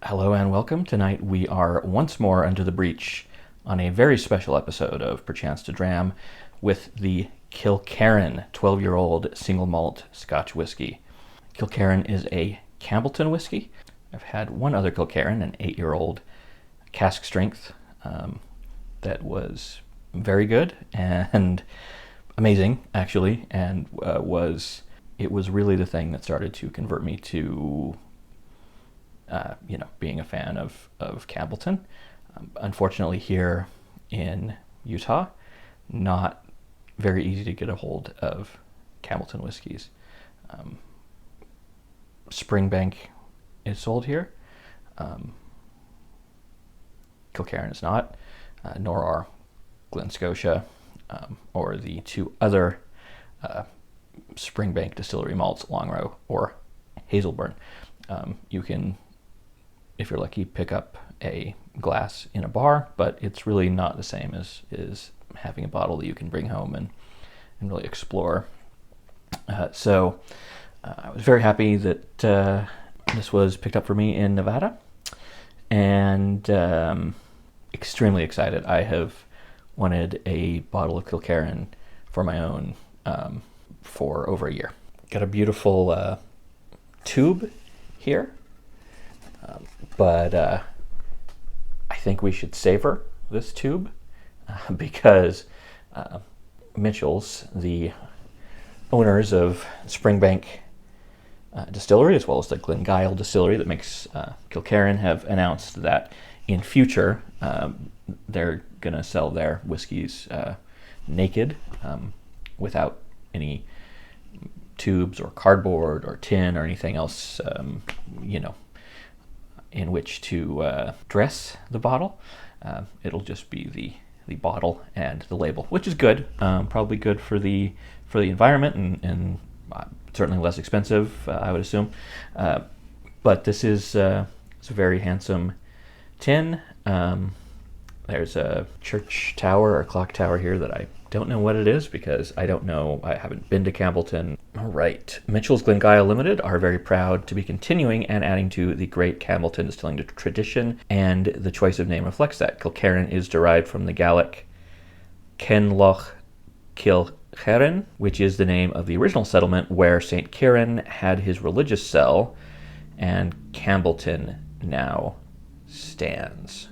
Hello and welcome. Tonight we are once more under the breach on a very special episode of Perchance to Dram with the Kilkerran 12-year-old single malt Scotch Whisky. Kilkerran is a Campbeltown whiskey. I've had one other Kilkerran, an 8-year-old cask strength, that was very good and amazing, actually, and it was really the thing that started to convert me to being a fan of Campbeltown. Unfortunately, here in Utah, not very easy to get a hold of Campbeltown whiskeys. Springbank is sold here. Kilkerran is not, nor are Glengyle or the two other Springbank distillery malts, Longrow or Hazelburn. You can, if you're lucky, pick up a glass in a bar, but it's really not the same as having a bottle that you can bring home and really explore. So I was very happy that this was picked up for me in Nevada, and extremely excited. I have wanted a bottle of Kilkerran for my own for over a year. Got a beautiful tube here. But I think we should savor this tube because Mitchell's, the owners of Springbank Distillery, as well as the Glengyle Distillery that makes Kilkerran, have announced that in future they're going to sell their whiskeys naked, without any tubes or cardboard or tin or anything else, in which to dress the bottle. It'll just be the bottle and the label, which is good. Probably good for the environment and certainly less expensive, I would assume. But this is it's a very handsome tin. There's a church tower or clock tower here that I don't know what it is because I don't know. I haven't been to Campbeltown. All right. Mitchell's Glengyle Limited are very proud to be continuing and adding to the great Campbeltown distilling tradition, and the choice of name reflects that. Kilkerran is derived from the Gaelic Kenloch Kilkerran, which is the name of the original settlement where St. Kieran had his religious cell, and Campbeltown now stands.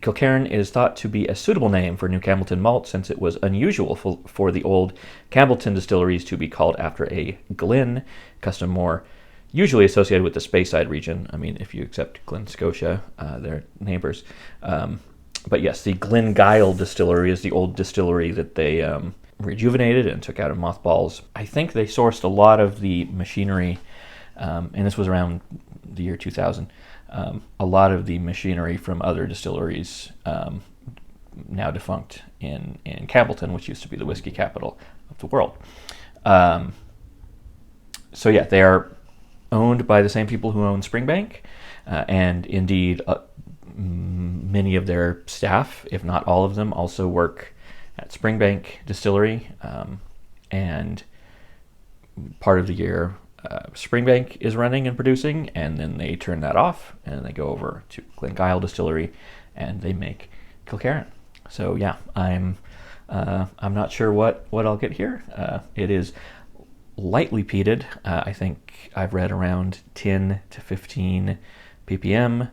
Kilkerran is thought to be a suitable name for New Campbeltown malt since it was unusual for the old Campbeltown distilleries to be called after a glen, custom more usually associated with the Speyside region. I mean, if you accept Glen Scotia, their neighbors. But yes, the Glengyle distillery is the old distillery that they rejuvenated and took out of mothballs. I think they sourced a lot of the machinery, and this was around the year 2000. A lot of the machinery from other distilleries, now defunct, in Campbeltown, which used to be the whiskey capital of the world. So yeah, they are owned by the same people who own Springbank, and indeed many of their staff, if not all of them, also work at Springbank Distillery, and part of the year Springbank is running and producing, and then they turn that off and they go over to Glengyle Distillery and they make Kilkerran. So yeah, I'm not sure what I'll get here. It is lightly peated. I think I've read around 10 to 15 ppm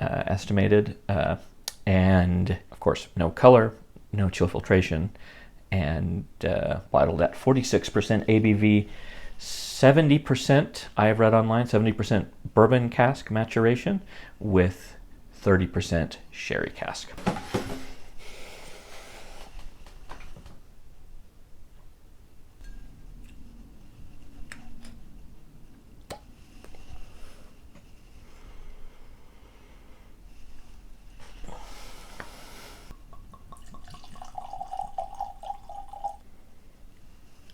estimated, and of course no color, no chill filtration, and bottled at 46% ABV. 70%, I have read online, 70% bourbon cask maturation with 30% sherry cask.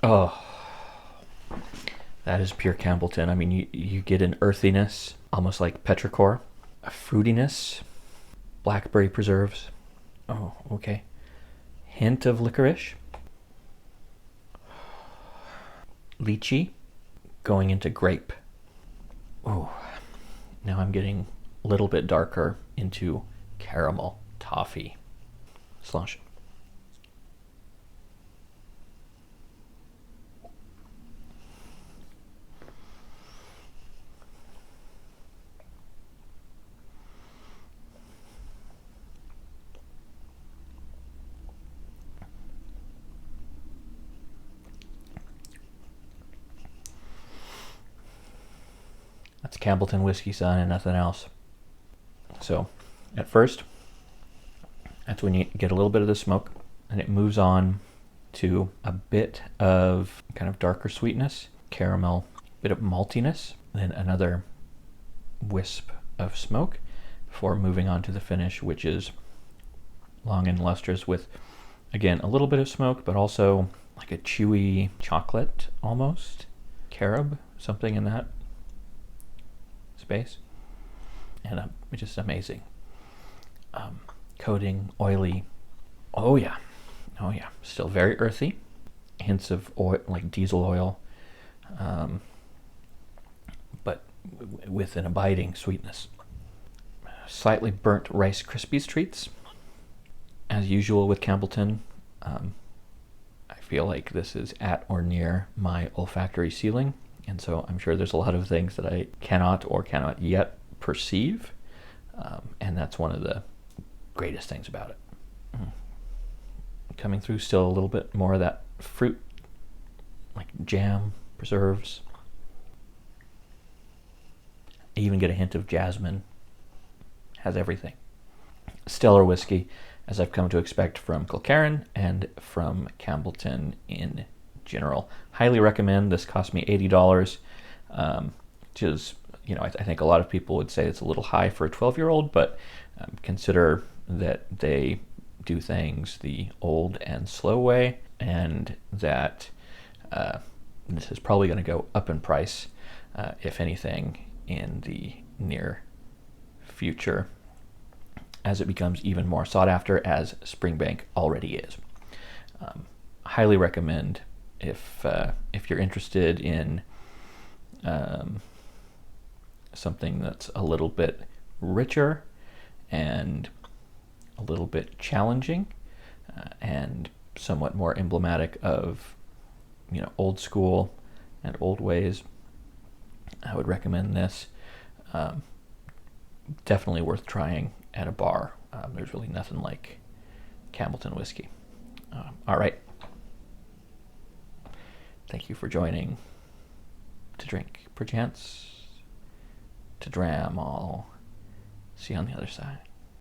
Oh, that is pure Campbeltown. I mean, you get an earthiness, almost like Petrichor, a fruitiness, blackberry preserves. Oh, okay. Hint of licorice. Lychee, going into grape. Oh, now I'm getting a little bit darker into caramel toffee. Slosh. That's Campbeltown whiskey, son, and nothing else. So, at first, that's when you get a little bit of the smoke, and it moves on to a bit of kind of darker sweetness, caramel, bit of maltiness, then another wisp of smoke before moving on to the finish, which is long and lustrous with, again, a little bit of smoke, but also like a chewy chocolate almost, carob, something in that space, and just amazing. Coating, oily. Oh yeah, still very earthy. Hints of oil, like diesel oil, but with an abiding sweetness. Slightly burnt Rice Krispies treats. As usual with Campbeltown, I feel like this is at or near my olfactory ceiling, and so I'm sure there's a lot of things that I cannot yet perceive, and that's one of the greatest things about it. Coming through still a little bit more of that fruit, like jam, preserves. I even get a hint of jasmine. Has everything. Stellar whiskey, as I've come to expect from Kilkerran and from Campbeltown in general. Highly recommend. This cost me $80, which is, I think a lot of people would say it's a little high for a 12-year-old, but consider that they do things the old and slow way, and that this is probably going to go up in price, if anything, in the near future, as it becomes even more sought after, as Springbank already is. Highly recommend if you're interested in something that's a little bit richer and a little bit challenging, and somewhat more emblematic of old school and old ways. I would recommend this. Definitely worth trying at a bar. There's really nothing like Campbeltown whiskey. All right. Thank you for joining to drink, perchance to dram. I'll see you on the other side.